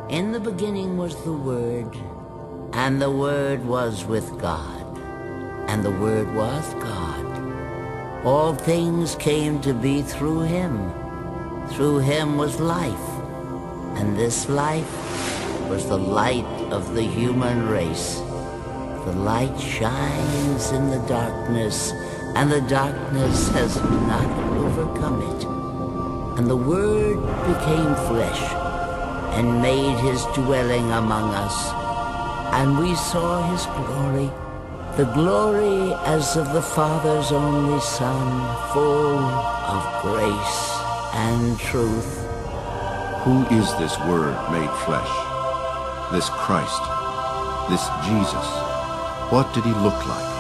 In the beginning was the Word, and the Word was with God, and the Word was God. All things came to be through him. Through him was life, and this life was the light of the human race. The light shines in the darkness, and the darkness has not overcome it. And the Word became flesh and made his dwelling among us. And we saw his glory, the glory as of the Father's only Son, full of grace and truth. Who is this Word made flesh? This Christ? This Jesus? What did he look like?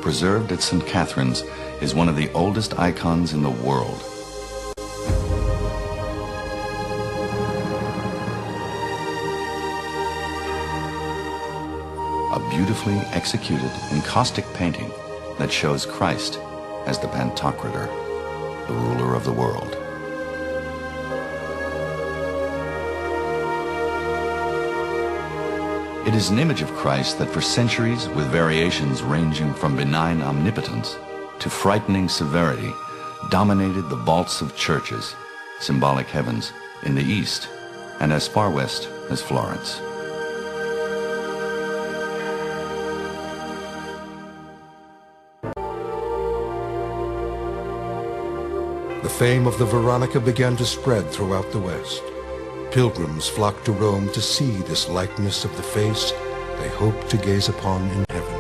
Preserved at St. Catherine's is one of the oldest icons in the world. A beautifully executed encaustic painting that shows Christ as the Pantocrator, the ruler of the world. It is an image of Christ that for centuries, with variations ranging from benign omnipotence to frightening severity, dominated the vaults of churches, symbolic heavens, in the East and as far west as Florence. The fame of the Veronica began to spread throughout the West. Pilgrims flocked to Rome to see this likeness of the face they hoped to gaze upon in heaven.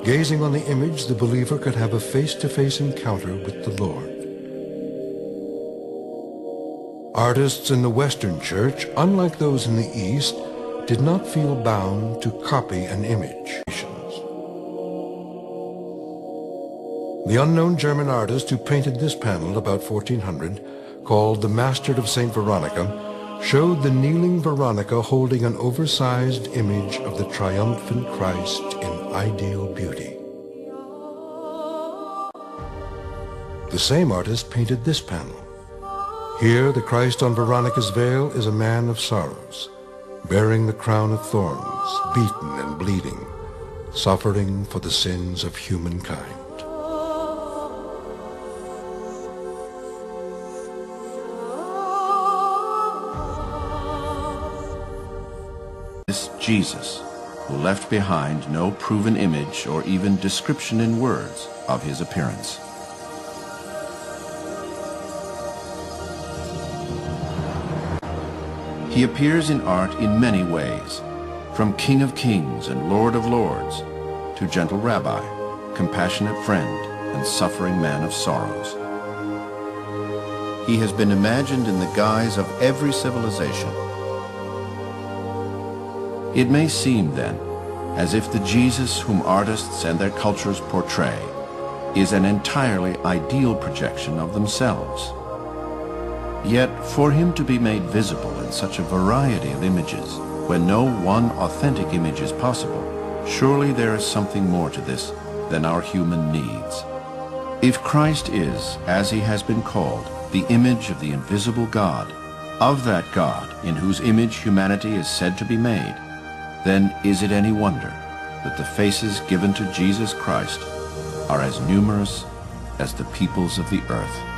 Gazing on the image, the believer could have a face-to-face encounter with the Lord. Artists in the Western Church, unlike those in the East, did not feel bound to copy an image. The unknown German artist who painted this panel about 1400, called the Master of St. Veronica, showed the kneeling Veronica holding an oversized image of the triumphant Christ in ideal beauty. The same artist painted this panel. Here, the Christ on Veronica's veil is a man of sorrows, bearing the crown of thorns, beaten and bleeding, suffering for the sins of humankind. This Jesus, who left behind no proven image or even description in words of his appearance. He appears in art in many ways, from King of Kings and Lord of Lords to gentle rabbi, compassionate friend, and suffering man of sorrows. He has been imagined in the guise of every civilization. It may seem, then, as if the Jesus whom artists and their cultures portray is an entirely ideal projection of themselves. Yet, for him to be made visible in such a variety of images, when no one authentic image is possible, surely there is something more to this than our human needs. If Christ is, as he has been called, the image of the invisible God, of that God in whose image humanity is said to be made, then is it any wonder that the faces given to Jesus Christ are as numerous as the peoples of the earth?